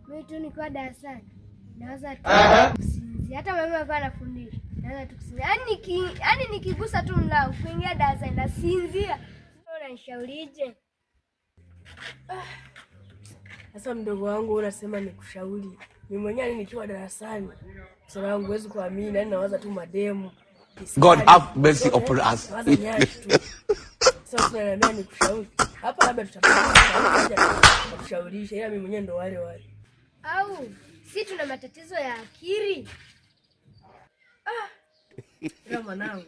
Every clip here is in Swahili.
Mimi tu niko darasani naweza kusinzia. Hata mama alikuwa anafundisha naweza tu kusinzia. Yaani nikigusa tu mlango kuingia darasani nasinzia. Unanishaurije? Sasa mdogo wangu unasema nikushauri. Mimi mwenyewe nikiwa darasani sasa wangu huwezi kuamini, yani nawaza tu mademu. God have mercy upon us. Sasa tunaniambia nikushauri. Hapa labda tutapata kushaurisha, ila mimi mwenyewe ndo wale. Au si tuna matatizo ya akili? Ila mwanangu,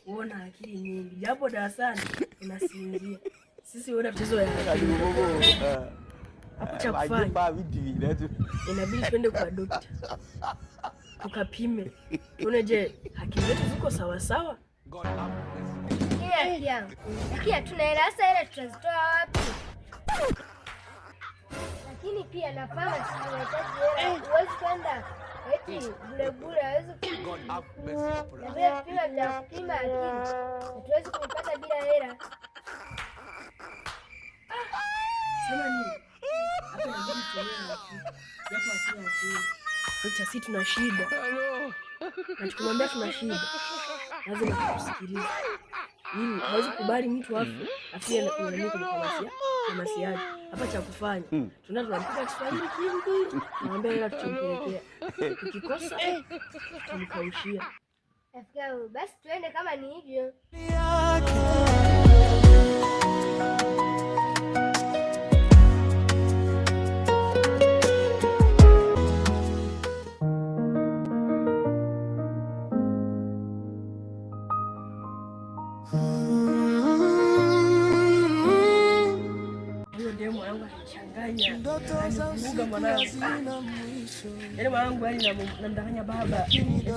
uona akili nyingi. Japo darasani unasinzia. Sisi una tatizo ya akili. Hapo cha kufanya inabidi twende kwa daktari. Tukapime. Tuone je, akili zetu ziko sawa sawa? Lakini hatuna hela. Sasa ile tutazitoa wapi? Lakini pia na pharmacy tunahitaji hela. Huwezi kwenda eti bure hawezi kupima vya kupima akili. Hatuwezi kupata bila hela. Sema nini? Hapa inabidi tuelewe akili. Japo akili. Sasa sisi tuna shida. Na tukimwambia tuna shida, lazima tusikilize. Ili hawezi kubali mtu afie na kunyanyuka kwa famasi yake. Hapa cha kufanya, tunampiga Kiswahili kingi, naomba hela tumpelekea. Tukikosa tumkaushia. Afika basi tuende kama ni hivyo. Yaani mwanangu namdanganya baba.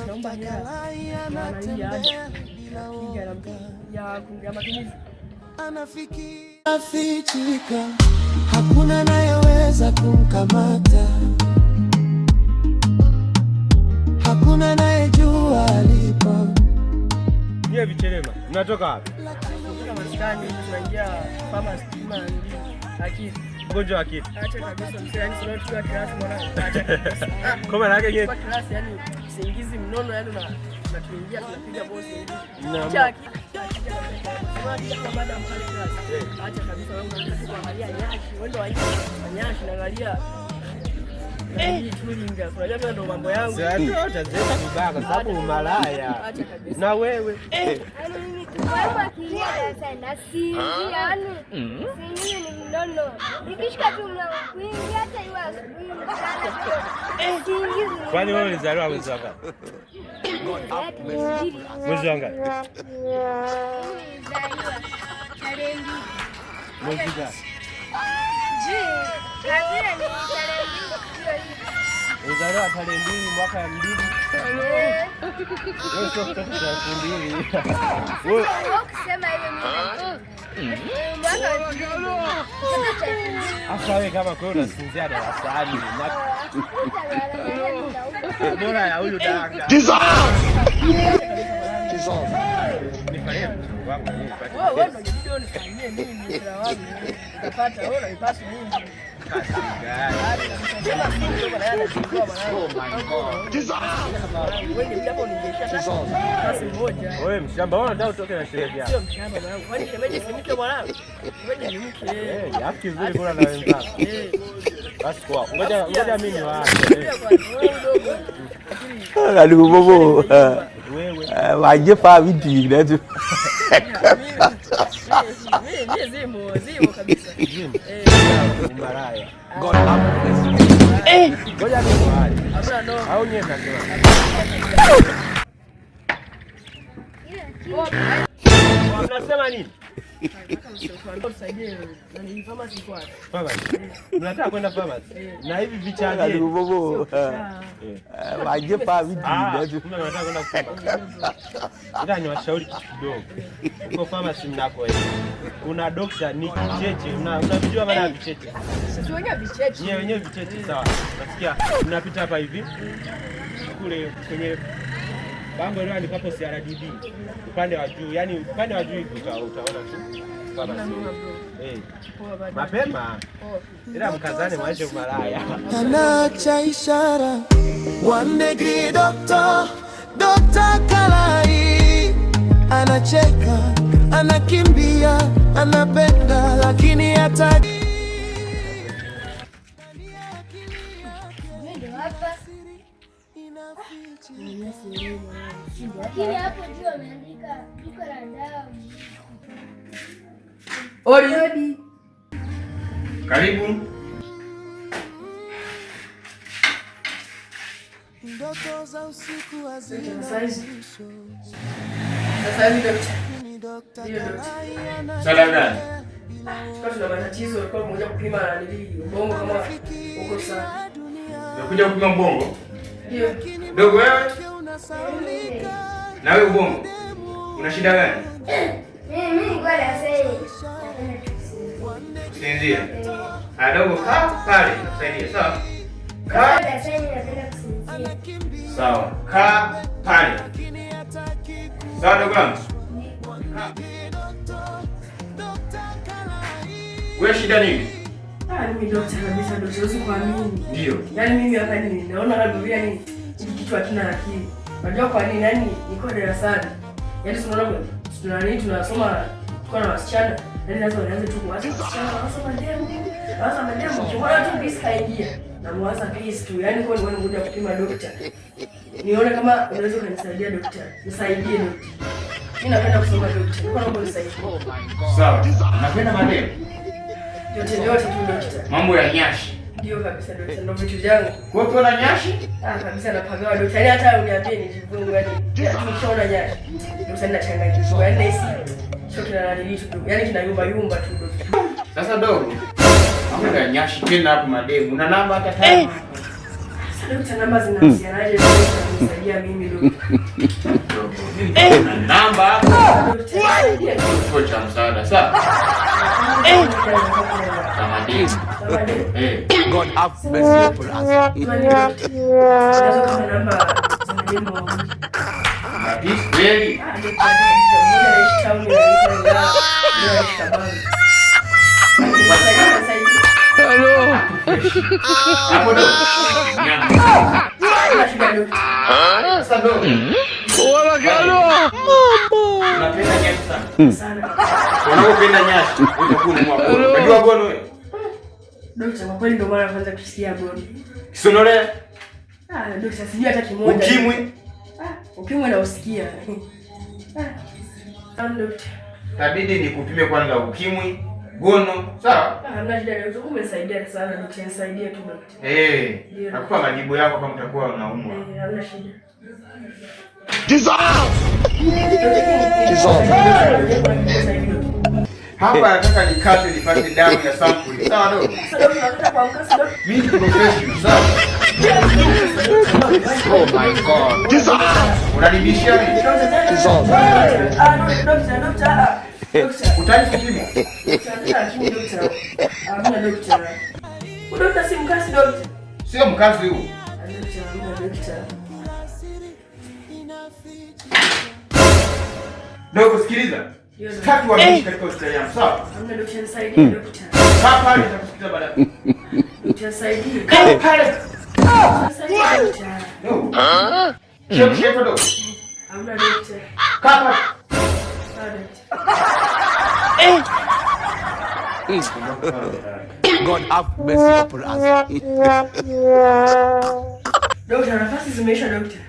Naomba hela. Ya matumizi. Anafichika. Hakuna anayeweza kumkamata. Hakuna anayejua alipo. Nyie vichelema, mnatoka wapi? Kutoka maskani, tunaingia pharmacy kama akili. Mgonjwa akili. Acha kabisa mzee, yani sio tu klasi mwanangu. Acha kabisa. Kama nake yeye kwa klasi yani usingizi mnono yani na tuingia tunapiga bosi. Acha akili. Acha baada ya klasi. Acha kabisa wangu nataka kuangalia nyashi. Wendo wa nyashi naangalia. Tulinga. Unajua mimi ndo mambo yangu. Sasa utazeka vibaya kwa sababu malaya. Acha kabisa. Na wewe. Kwa kilia darasani nasinzia yani. Sinzia ni mnono. Nikishika tu mlango kuingia hata iwe asubuhi mchana. Singizi. Kwani wewe ulizaliwa mwezi wa ngapi? Mwezi wa ngapi? Tarehe 2. Mwezi gani? Kabla ni tarehe 2. Ulizaliwa tarehe 2 mwaka ya 2. Wewe sio mtoto wa 2000. Wewe ukisema hiyo mimi. Asa wewe kama kwa unasinzia darasani na bora ya huyu danga. Nifanye mtu wangu nipate. Wewe ndio nifanyie mimi bila wapi. Utapata wewe unaipasi mimi. Wewe mshamba unataka utoke na sherehe yako. Sio mshamba mwanangu. Kwani shemeji si mke mwanangu? Shemeji ni mke. Yapi vizuri kuna na wenzako. Basi kwa ngoja mimi waache. Ndugu bobo. Wewe waje pa vitu hivi. Mimi zimo kabisa. Maraya. God have mercy. Ngoja mimi waache. Hapana ndo. Au nyie mnasema. Unasema nini? Mnataka kwenda pharmacy na hivi vichana ndugu bobo. Waje pa vitu hivi. Mnataka kwenda pharmacy. Ila niwashauri kitu kidogo. Uko pharmacy mnakoenda. Kuna dokta ni kicheche. Unajua maana ya vicheche? Sisi wenyewe vicheche. Nyewe wenyewe vicheche sawa. Unasikia mnapita hapa hivi. Kule kwenye bango leo ni hapo CRDB upande wa juu, yani upande wa juu utaona tu Mapema. Ila mkazane maisha malaya. Anaacha ishara. One degree doctor, Dr. Kalai. Anacheka, anakimbia, anapenda lakini hata lakini hapo juu ameandika duka la dawa. Odi. Karibu. ndoto za usiku hazina Sasa hivi Sada gani? tuna matatizo kwa mmoja kupima ubongo kama uko sawa. Unakuja kupima mbongo? Ndio. Dogo wewe? Na wewe ubongo? Una shida gani? Mimi niko darasani. Sinzia. Dogo kaa pale, saidia sawa? Kaa Darasani napenda kusinzia. sawa. Kaa pale. Sawa dogo wangu? Wewe shida nini? Mimi daktari kabisa, daktari usikuamini. Ndio. Yaani mimi hapa naona kama vile yani kichwa hakina akili. Unajua kwa nini? Yaani niko darasani. Yaani tunasoma tuko na wasichana. Yaani lazima nianze tu kuwaza wasichana, wanasoma demo. Wanasoma demo. Kiona tu pisi kaingia. Na mwaza pisi tu. Yaani kwa nini ngoja kupima daktari. Nione kama unaweza kunisaidia daktari. Nisaidie daktari. Mimi napenda kusoma daktari. Kwa nini unisaidie? Sawa. Napenda mademo. Yote tu daktari. Mambo ya nyashi. Ndio kabisa daktari. Ndio vitu vyangu. Kwa hiyo na nyashi? Kabisa napagawa daktari, hata uniambie nijivungu yani. Tukiona nyashi. Daktari nachanganyika. Yaani hisi sio kinanalili tu. Yaani kinayumba yumba tu daktari. Sasa dogo. Mambo ya nyashi tena hapo mademu. Una namba hata tano? Sasa daktari, namba zinahusianaje na kunisaidia mimi daktari? Una namba hapo? Kwa cha msaada sawa? God have mercy upon us. Kweli? Hapo ndo. Sasa ndo. Wala kalo. Unapenda nyashi sana. Unapenda nyashi, utakuwa mwako. Unajua gono wewe? Daktari, kwa kweli ndo mara kwanza kusikia gono. Kisonole? Daktari, sijui hata kimoja. Ukimwi? Ukimwi na usikia. Daktari. Tabidi nikupime kwanza ukimwi, gono, sawa? Hamna shida daktari, umenisaidia sana daktari, nisaidie tu daktari. Nakupa majibu yako kama utakuwa unaumwa. Hamna shida. Hapa nataka nikate nipate damu ya sample. Sawa dogo? Mimi ni professional, sawa? Oh my God. Unanibishia nini? Utaki kupima? Sio mkazi huu. Dogo sikiliza. Sitaki wanishi katika hospitali yangu, sawa? Hamna daktari, nisaidie daktari. Kaa pale nitakusikiza baadaye. Daktari, nisaidie. Kaa pale. Nisaidie daktari. Dogo. Shepo dogo. Hamna daktari. Kaa pale. God have mercy upon us. Daktari, nafasi zimeisha daktari.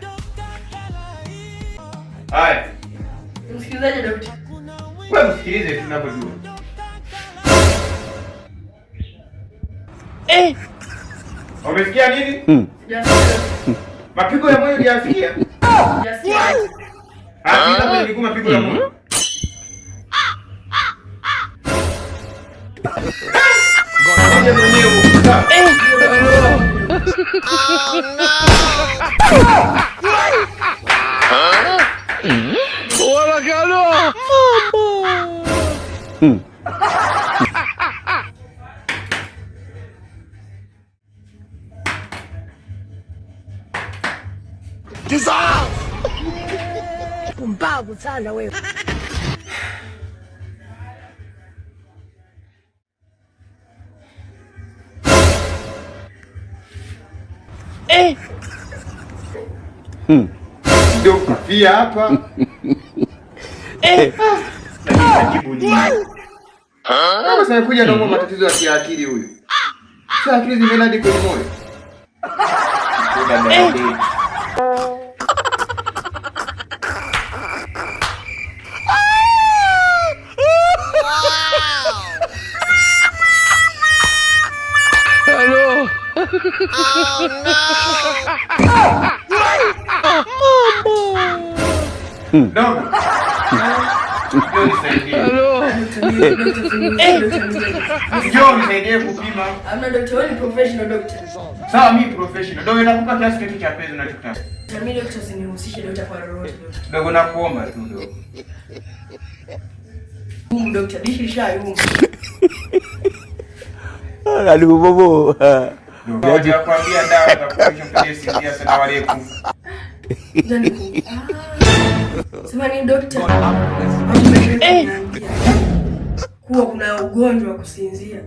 Haya. Msikilizaje daktari? Wewe msikilize tunapojua. Umesikia nini? Mapigo ya moyo hujasikia? Hakika kwenye miguu mapigo ya moyo. Ngoja mwenyewe. Wala kalo. Pumbavu sana wewe. Ndio kufia hapa. Kama sasa kuja na matatizo ya kiakili huyu. Sasa akili zimeenda hadi kwenye moyo. Hello. Dogo. Njoo nisaidie kupima. Amna daktari, ni professional doctor. Sawa, mimi professional. Dogo nakupa kiasi kitu cha pesa unachotaka. Mimi doctor usinihusishe daktari kwa lolote. Dogo nakuomba tu dogo. Doctor dishi shayu. Aduh bobo. Dogo nakwambia dawa za kuonyesha mtaje sindia sana wale kufa. Sema ni doctor. Kuwa kuna ugonjwa wa kusinzia.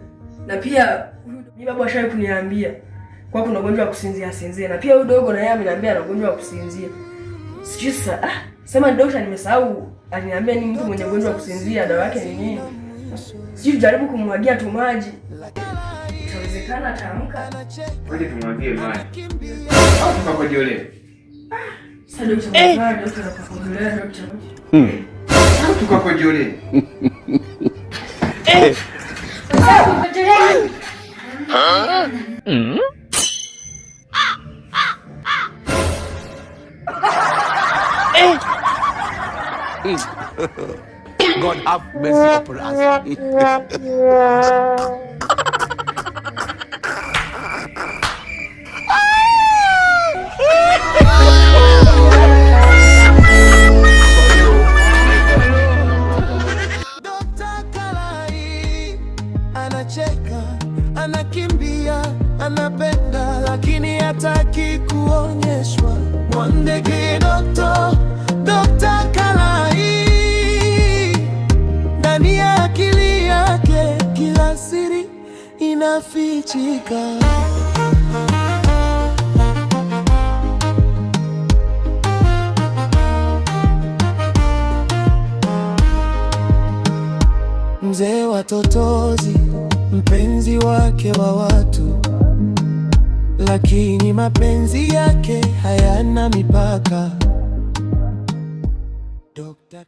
Na pia mimi babu ashawahi kuniambia kwa kuna ugonjwa wa kusinzia. Na pia huyo dogo na yeye ameniambia ana ugonjwa wa kusinzia. Sijui sasa. Sema ni doctor, nimesahau aliniambia ni mtu mwenye ugonjwa wa kusinzia, dawa yake ni nini? Sijui, jaribu kumwagia tu maji. Itawezekana ataamka. Ngoja tumwagie maji. Au tukakojolea. Sasa doctor anakujolea doctor. Au tukakojolea. God have mercy upon us. Dr. Kalai anacheka, anakimbia, anapenda, lakini hataki kuonyeshwa. Mwandege Dr. Kalai, ndani ya akili yake kila siri inafichika. Mzee wa totozi, mpenzi wake wa watu, lakini mapenzi yake hayana mipaka. Dr.